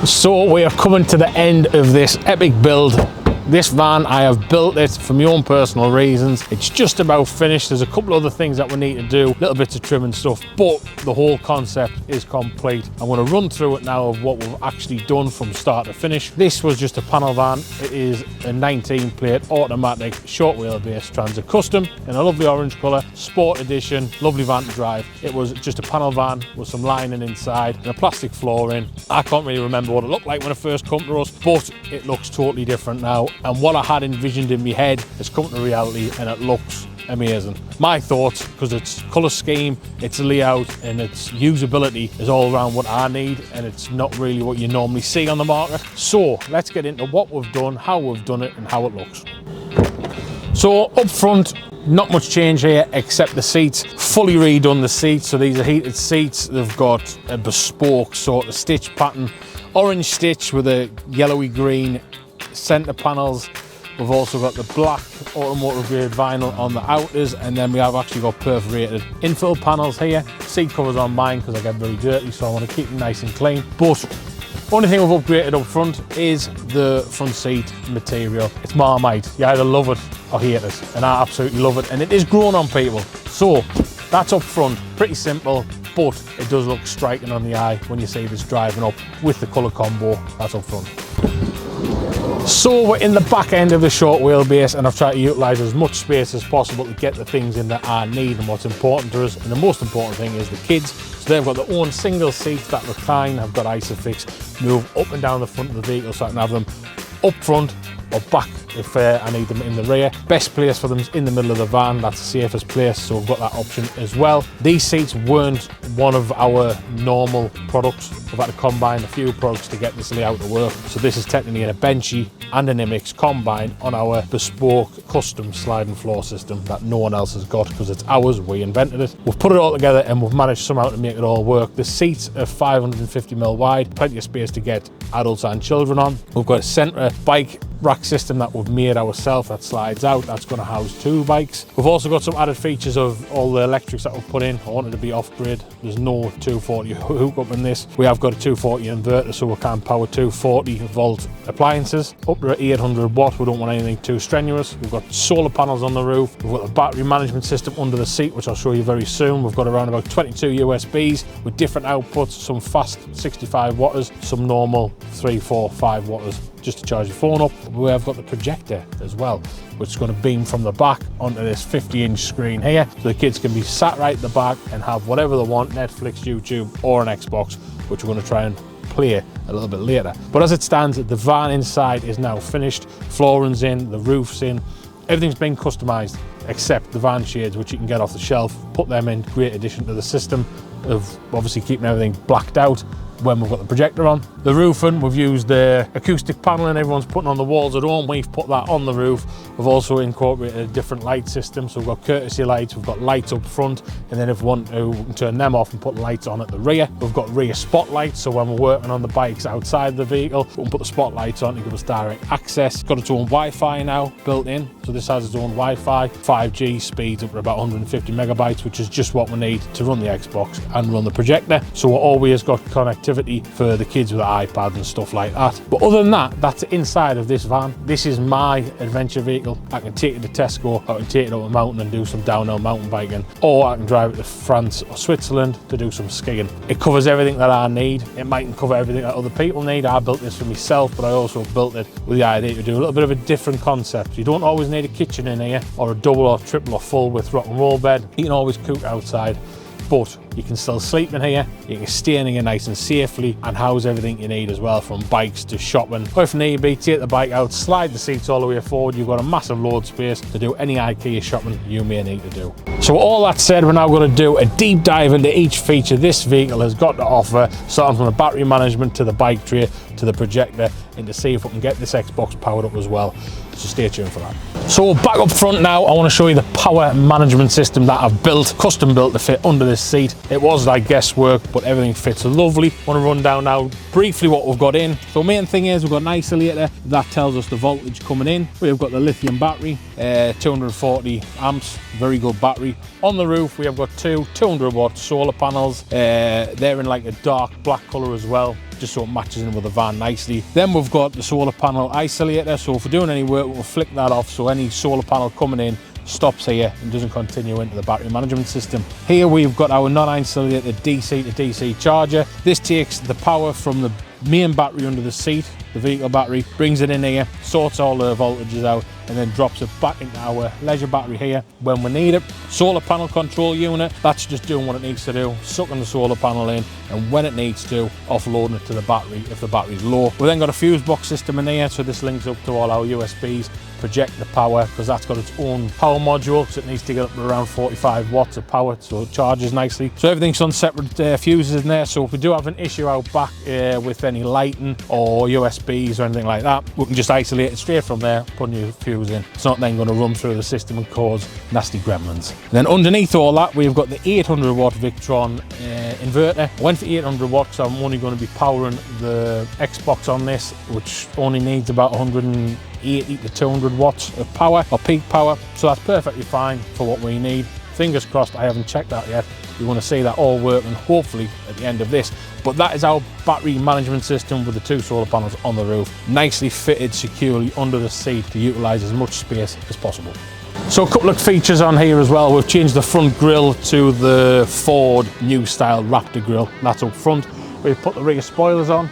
So we are coming to the end of this epic build. This van, I have built it for my own personal reasons. It's just about finished. There's a couple other things that we need to do, little bits of trim and stuff, but the whole concept is complete. I'm going to run through it now of what we've actually done from start to finish. This was just a panel van. It is a 19 plate automatic short wheelbase Transit Custom in a lovely orange colour, sport edition, lovely van to drive. It was just a panel van with some lining inside and a plastic flooring. I can't really remember what it looked like when it first came to us, but it looks totally different now. And what I had envisioned in my head has come to reality, and it looks amazing. My thoughts, because its colour scheme, its layout and its usability is all around what I need, and it's not really what you normally see on the market. So let's get into what we've done, how we've done it and how it looks. So up front, not much change here except the seats. Fully redone the seats, so these are heated seats. They've got a bespoke sort of stitch pattern, orange stitch with a yellowy green centre panels. We've also got the black automotive grade vinyl on the outers, and then we have actually got perforated infill panels here. Seat covers on mine because I get very dirty, so I want to keep them nice and clean. But only thing we've upgraded up front is the front seat material. It's Marmite. You either love it or hate it, and I absolutely love it, and it is grown on people. So that's up front, pretty simple, but it does look striking on the eye when you see this driving up with the colour combo. That's up front. So we're in the back end of the short wheelbase, and I've tried to utilise as much space as possible to get the things in that I need and what's important to us. And the most important thing is the kids. So they've got their own single seats that recline. I've got Isofix, move up and down the front of the vehicle so I can have them up front or back if I need them in the rear. Best place for them is in the middle of the van. That's the safest place, so we've got that option as well. These seats weren't one of our normal products. We've had to combine a few products to get this layout to work. So this is technically a Benchy and an Imix combined on our bespoke custom sliding floor system that no one else has got because it's ours, we invented it. We've put it all together and we've managed somehow to make it all work. The seats are 550mm wide, plenty of space to get adults and children on. We've got a centre bike rack system that we've made ourselves that slides out. That's going to house 2 bikes. We've also got some added features of all the electrics that we've put in. I wanted to be off grid. There's no 240 hookup in this. We have got a 240 inverter, so we can power 240 volt appliances up to 800 watt. We don't want anything too strenuous. We've got solar panels on the roof. We've got the battery management system under the seat, which I'll show you very soon. We've got around about 22 USBs with different outputs, some fast 65 watters, some normal 3, 4, 5 watters just to charge your phone up. We have got the projector as well, which is going to beam from the back onto this 50-inch screen here, so the kids can be sat right at the back and have whatever they want, Netflix, YouTube or an Xbox, which we're going to try and play a little bit later. But as it stands, the van inside is now finished. Flooring's in, the roof's in, everything's been customised except the van shades, which you can get off the shelf, put them in. Great addition to the system of obviously keeping everything blacked out when we've got the projector on. The roofing, we've used the acoustic paneling everyone's putting on the walls at home. We've put that on the roof. We've also incorporated a different light system, so we've got courtesy lights, we've got lights up front, and then if we want to, we can turn them off and put lights on at the rear. We've got rear spotlights, so when we're working on the bikes outside the vehicle, we can put the spotlights on to give us direct access. It's got its own Wi-Fi now built in, so this has its own Wi-Fi, 5G speeds up to about 150 megabytes, which is just what we need to run the Xbox and run the projector. So we've always got connectivity for the kids with iPads and stuff like that. But other than that, that's inside of this van. This is my adventure vehicle. I can take it to Tesco, I can take it up a mountain and do some downhill mountain biking, or I can drive it to France or Switzerland to do some skiing. It covers everything that I need. It mightn't cover everything that other people need. I built this for myself, but I also built it with the idea to do a little bit of a different concept. You don't always need a kitchen in here, or a double or triple or full width rock and roll bed. You can always cook outside, but you can still sleep in here, you can stay in here nice and safely and house everything you need as well, from bikes to shopping. Or if need be, take the bike out, slide the seats all the way forward. You've got a massive load space to do any IKEA shopping you may need to do. So all that said, we're now going to do a deep dive into each feature this vehicle has got to offer, starting from the battery management to the bike tray to the projector, and to see if we can get this Xbox powered up as well. So stay tuned for that. So back up front now, I want to show you the power management system that I've built, custom built to fit under this seat. It was like guesswork, but everything fits lovely. I want to run down now briefly what we've got in. So main thing is we've got an isolator that tells us the voltage coming in. We've got the lithium battery, 240 amps, very good battery. On the roof we have got two 200 watt solar panels. They're in like a dark black color as well. just so it matches in with the van nicely. Then we've got the solar panel isolator, so if we're doing any work, we'll flick that off so any solar panel coming in stops here and doesn't continue into the battery management system. Here we've got our non-isolated DC to DC charger. This takes the power from the main battery under the seat, the vehicle battery, brings it in here, sorts all the voltages out, and then drops it back into our leisure battery here when we need it. Solar panel control unit, that's just doing what it needs to do, sucking the solar panel in, and when it needs to, offloading it to the battery if the battery's low. We've then got a fuse box system in here, so this links up to all our USBs, project the power, because that's got its own power module, so it needs to get up to around 45 watts of power, so it charges nicely. So everything's on separate fuses in there, so if we do have an issue out back with any lighting or USBs or anything like that, we can just isolate it straight from there, put a new fuse in. It's not then going to run through the system and cause nasty gremlins. And then underneath all that, we've got the 800 watt Victron inverter. I went for 800 watts, so I'm only going to be powering the Xbox on this, which only needs about 180 to 200 watts of power, or peak power, so that's perfectly fine for what we need. Fingers crossed, I haven't checked that yet. We want to see that all working hopefully at the end of this. But that is our battery management system with the 2 solar panels on the roof, nicely fitted securely under the seat to utilise as much space as possible. So a couple of features on here as well. We've changed the front grille to the Ford new style Raptor grille. That's up front. We've put the rear spoilers on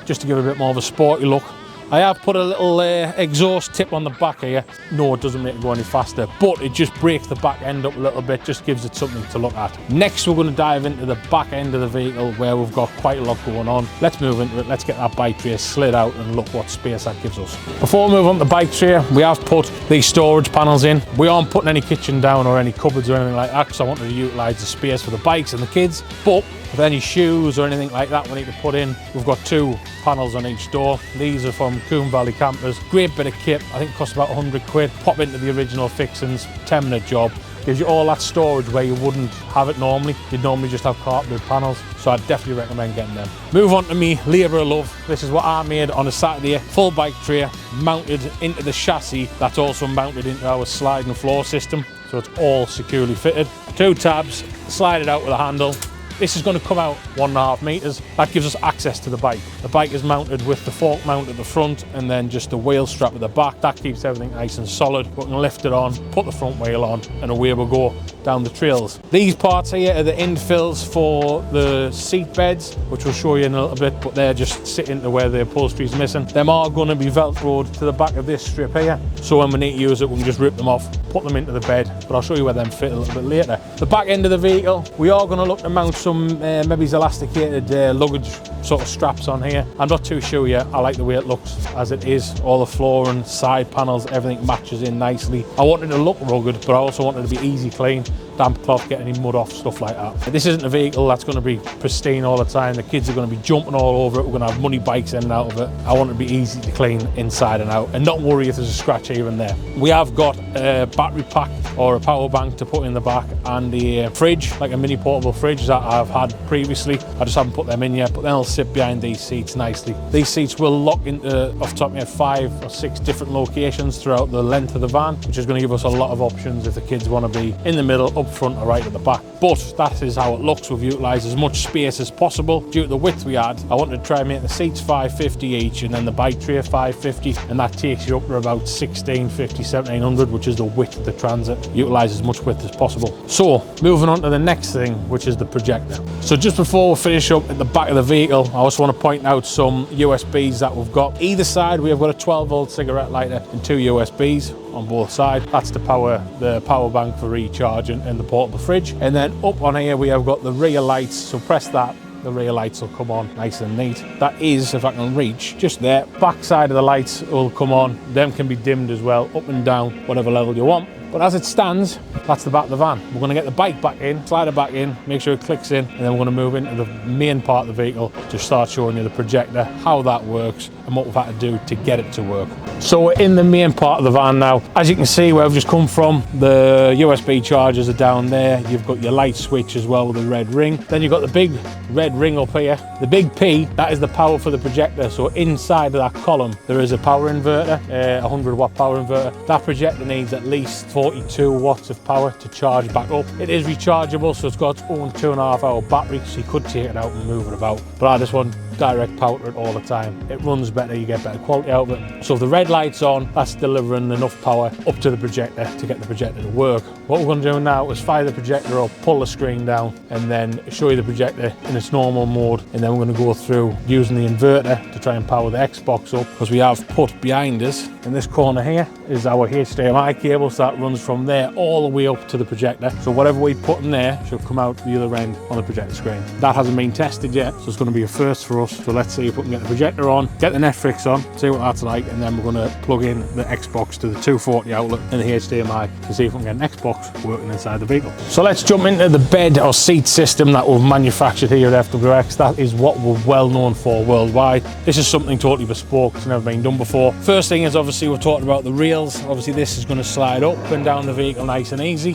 just to give it a bit more of a sporty look. I have put a little exhaust tip on the back here. No, it doesn't make it go any faster, but it just breaks the back end up a little bit, just gives it something to look at. Next, we're going to dive into the back end of the vehicle where we've got quite a lot going on. Let's move into it. Let's get that bike tray slid out and look what space that gives us. Before we move on to the bike tray, we have put these storage panels in. We aren't putting any kitchen down or any cupboards or anything like that because I wanted to utilise the space for the bikes and the kids, but with any shoes or anything like that we need to put in, we've got 2 panels on each door. These are from Coombe Valley Campers. Great bit of kit. I think it costs about 100 quid. Pop into the original fixings, 10-minute job. Gives you all that storage where you wouldn't have it normally. You'd normally just have carpeted panels. So I'd definitely recommend getting them. Move on to me labour of love. This is what I made on a Saturday. Full bike tray mounted into the chassis. That's also mounted into our sliding floor system. So it's all securely fitted. 2 tabs, slide it out with a handle. This is going to come out 1.5 meters. That gives us access to the bike. The bike is mounted with the fork mount at the front and then just the wheel strap at the back. That keeps everything nice and solid. We can lift it on, put the front wheel on, and away we'll go down the trails. These parts here are the infills for the seat beds, which we'll show you in a little bit, but they're just sitting to where the upholstery is missing. Them are going to be velcroed to the back of this strip here, so when we need to use it, we can just rip them off, put them into the bed, but I'll show you where them fit a little bit later. The back end of the vehicle, we are going to look to mount some maybe elasticated luggage sort of straps on here. I'm not too sure yet. I like the way it looks as it is. All the floor and side panels, everything matches in nicely. I wanted to look rugged, but I also wanted to be easy clean. Damp cloth, get any mud off, stuff like that. This isn't a vehicle that's going to be pristine all the time. The kids are going to be jumping all over it. We're going to have money bikes in and out of it. I want it to be easy to clean inside and out and not worry if there's a scratch here and there. We have got a battery pack or a power bank to put in the back and a fridge, like a mini portable fridge that I've had previously. I just haven't put them in yet, but then I'll sit behind these seats nicely. These seats will lock into, off the top of my head, 5 or 6 different locations throughout the length of the van, which is going to give us a lot of options if the kids want to be in the middle, up front or right at the back. But that is how it looks. We've utilised as much space as possible. Due to the width we had, I wanted to try and make the seats 550 each and then the bike tray 550, and that takes you up to about 1650, 1700, which is the width of the Transit. Utilise as much width as possible. So moving on to the next thing, which is the projector. So just before we finish up at the back of the vehicle, I also want to point out some USBs that we've got. Either side we have got a 12-volt cigarette lighter and 2 USBs on both sides. That's to power the power bank for recharging and the portable fridge. And then up on here we have got the rear lights, so press that, the rear lights will come on nice and neat. That is, if I can reach, just there. Back side of the lights will come on. Them can be dimmed as well, up and down, whatever level you want. But as it stands, that's the back of the van. We're going to get the bike back in, slide it back in, make sure it clicks in, and then we're going to move into the main part of the vehicle to start showing you the projector, how that works, and what we've had to do to get it to work. So we're in the main part of the van now. As you can see where I've just come from, the USB chargers are down there. You've got your light switch as well with the red ring. Then you've got the big red ring up here. The big P, that is the power for the projector. So inside of that column, there is a power inverter, a 100-watt power inverter. That projector needs at least 42 watts of power to charge back up. It is rechargeable, so it's got its own 2.5-hour battery, so you could take it out and move it about. But I just want direct power to it all the time. It runs better, you get better quality out of it. So if the red light's on, that's delivering enough power up to the projector to get the projector to work. What we're going to do now is fire the projector up, pull the screen down, and then show you the projector in its normal mode. And then we're going to go through using the inverter to try and power the Xbox up, because we have put behind us in this corner here is our HDMI cable, so that runs from there all the way up to the projector. So whatever we put in there should come out the other end on the projector screen. That hasn't been tested yet, so it's going to be a first for us. So let's see if we can get the projector on, get the Netflix on, see what that's like, and then we're going to plug in the Xbox to the 240 outlet and the HDMI to see if we can get an Xbox working inside the vehicle. So let's jump into the bed or seat system that we've manufactured here at FWX. That is what we're well known for worldwide. This is something totally bespoke, it's never been done before. First thing is, obviously we're talking about the rails. Obviously this is going to slide up and down the vehicle nice and easy.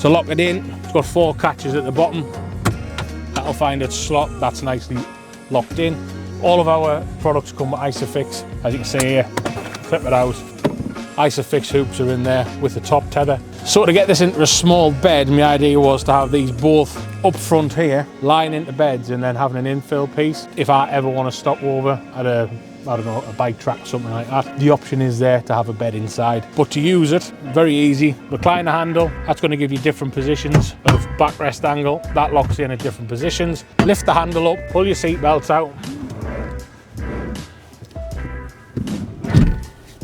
To lock it in, it's got 4 catches at the bottom. That'll find its slot, that's nicely locked in. All of our products come with Isofix, as you can see here. Clip it out. Isofix hoops are in there with the top tether. So to get this into a small bed, my idea was to have these both up front here, lying into beds, and then having an infill piece. If I ever want to stop over at a, I don't know, a bike track or something like that, the option is there to have a bed inside. But to use it, very easy. Recline the handle, that's going to give you different positions of backrest angle. That locks in at different positions. Lift the handle up, pull your seat belts out.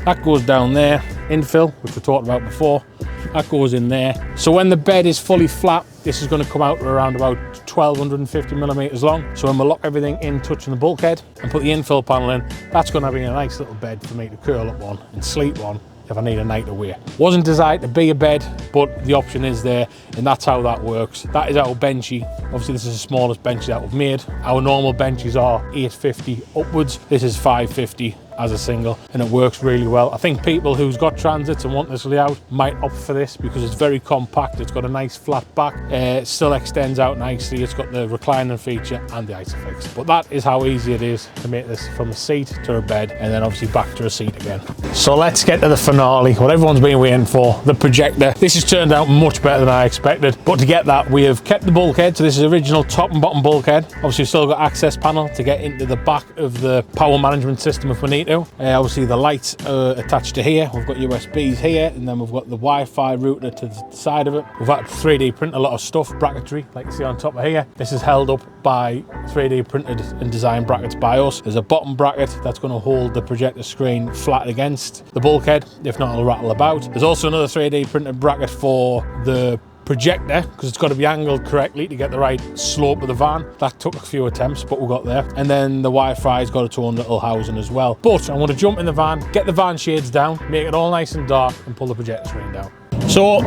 That goes down there, infill, which we talked about before. That goes in there. So when the bed is fully flat, this is going to come out to around about 1250 millimeters long. So when we lock everything in, touching the bulkhead and put the infill panel in, that's going to be a nice little bed for me to curl up on and sleep on if I need a night away. Wasn't designed to be a bed, but the option is there, and that's how that works. That is our benchy. Obviously this is the smallest benchy that we've made. Our normal benches are 850 upwards. This is 550 as a single, and it works really well. I think people who's got transits and want this layout might opt for this because it's very compact. It's got a nice flat back. It still extends out nicely. It's got the reclining feature and the Isofix. But that is how easy it is to make this from a seat to a bed, and then obviously back to a seat again. So let's get to the finale, what everyone's been waiting for, the projector. This has turned out much better than I expected, but to get that, we have kept the bulkhead. So this is original top and bottom bulkhead. Obviously we've still got access panel to get into the back of the power management system if we need to. Obviously the lights are attached to here. We've got USBs here, and then we've got the Wi-Fi router to the side of it. We've had to 3D print a lot of stuff, bracketry, like you see on top of here. This is held up by 3D printed and designed brackets by us. There's a bottom bracket that's going to hold the projector screen flat against the bulkhead. If not, it'll rattle about. There's also another 3D printed bracket for the projector, because it's got to be angled correctly to get the right slope of the van. That took a few attempts, but we got there. And then the Wi-Fi's got its own little housing as well. But I want to jump in the van, get the van shades down, make it all nice and dark, and pull the projector screen down. So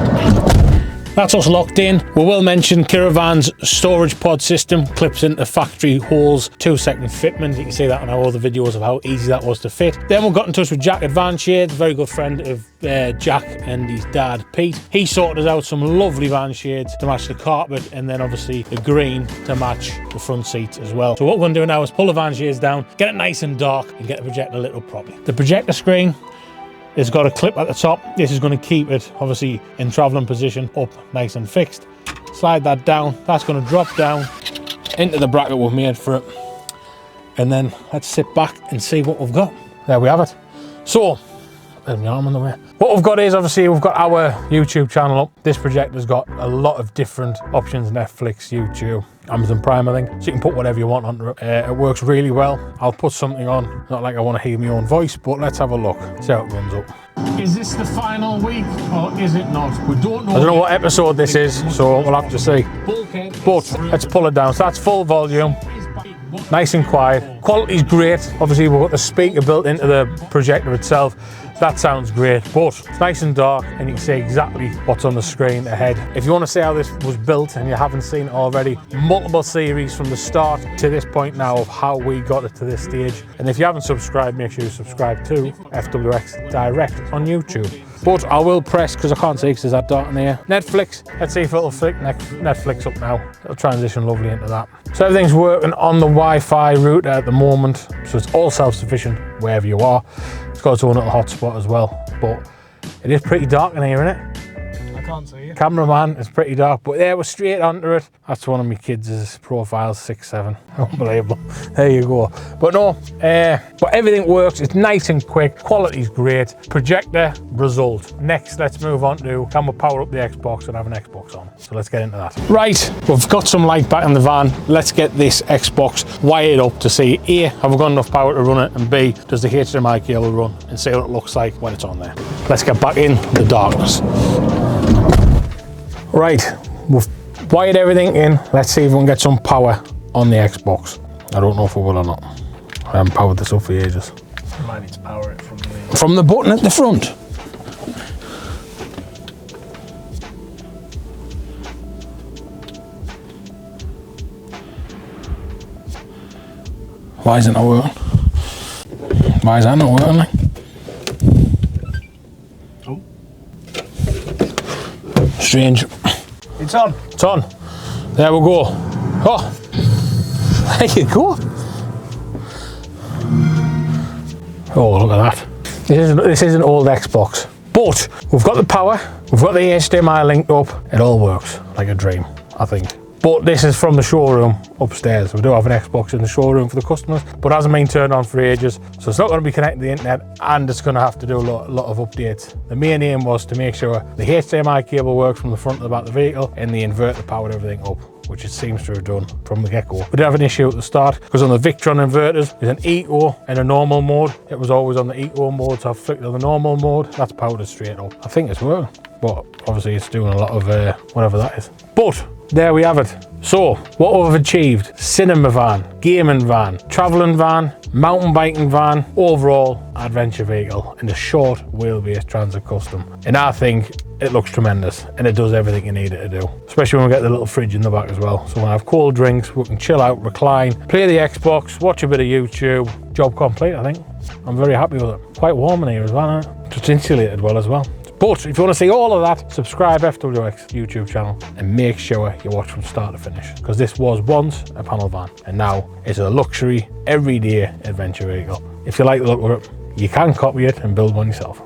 that's us locked in. We will mention Caravan's storage pod system clips into factory holes, 2-second fitment. You can see that on our other videos of how easy that was to fit. Then we got in touch with Jack at Van Shades, very good friend of Jack and his dad Pete. He sorted us out some lovely van shades to match the carpet, and then obviously the green to match the front seats as well. So what we're going to do now is pull the van shades down, get it nice and dark, and get the projector lit up properly. The projector screen, it's got a clip at the top. This is going to keep it obviously in traveling position up nice and fixed. Slide that down. That's going to drop down into the bracket we've made for it. And then let's sit back and see what we've got. There we have it. So, there's my arm on the way. What we've got is, obviously, we've got our YouTube channel up. This projector's got a lot of different options: Netflix, YouTube, Amazon Prime, I think. So you can put whatever you want onto it. It works really well. I'll put something on, not like I want to hear my own voice, but let's have a look, see how it runs up. Is this the final week or is it not? We don't know. I don't know what episode this is, so we'll have to see. But let's pull it down. So that's full volume. Nice and quiet. Quality's great. Obviously we've got the speaker built into the projector itself. That sounds great, but it's nice and dark and you can see exactly what's on the screen ahead. If you want to see how this was built and you haven't seen it already, multiple series from the start to this point now of how we got it to this stage. And if you haven't subscribed, make sure you subscribe to FWX Direct on YouTube. But I will press, because I can't see because there's that dot in here, Netflix. Let's see if it'll flick Netflix up now. It'll transition lovely into that. So everything's working on the Wi-Fi router at the moment, so it's all self-sufficient wherever you are. It's got its own little hotspot as well, but it is pretty dark in here, isn't it? can't see you. Cameraman, it's pretty dark, but there we're straight onto it. That's one of my kids' profiles, 6'7". Unbelievable. There you go. But no, but everything works. It's nice and quick. Quality's great. Projector, result. Next, let's move on to, can we power up the Xbox and have an Xbox on? So let's get into that. Right, we've got some light back in the van. Let's get this Xbox wired up to see, A, have we got enough power to run it, and B, does the HDMI cable run, and see what it looks like when it's on there. Let's get back in the darkness. Right, we've wired everything in. Let's see if we can get some power on the Xbox. I don't know if we will or not. I haven't powered this up for ages. You might need to power it from the button at the front. Why is it not working? Why is that not working? Like? Oh. Strange. It's on. It's on. There we go. Oh, there you go. Oh, look at that. This is an old Xbox, but we've got the power, we've got the HDMI linked up. It all works like a dream, I think. But this is from the showroom upstairs. We do have an Xbox in the showroom for the customers, but hasn't been turned on for ages. So it's not going to be connected to the internet, and it's going to have to do a lot of updates. The main aim was to make sure the HDMI cable works from the front to the back of the vehicle, and the inverter powered everything up, which it seems to have done from the get-go. We did have an issue at the start, because on the Victron inverters, there's an eco and a normal mode. It was always on the eco mode, so I've flicked to the normal mode. That's powered it straight up. I think it's working, but obviously it's doing a lot of whatever that is. But there we have it. So, what we've achieved: cinema van, gaming van, travelling van, mountain biking van, overall adventure vehicle, and a short wheelbase Transit Custom. And I think it looks tremendous, and it does everything you need it to do. Especially when we get the little fridge in the back as well. So when I have cold drinks, we can chill out, recline, play the Xbox, watch a bit of YouTube. Job complete, I think. I'm very happy with it. Quite warm in here as well, isn't it? It's insulated well as well. But if you want to see all of that, subscribe FWX YouTube channel and make sure you watch from start to finish, because this was once a panel van and now it's a luxury everyday adventure vehicle. If you like the look of it, you can copy it and build one yourself.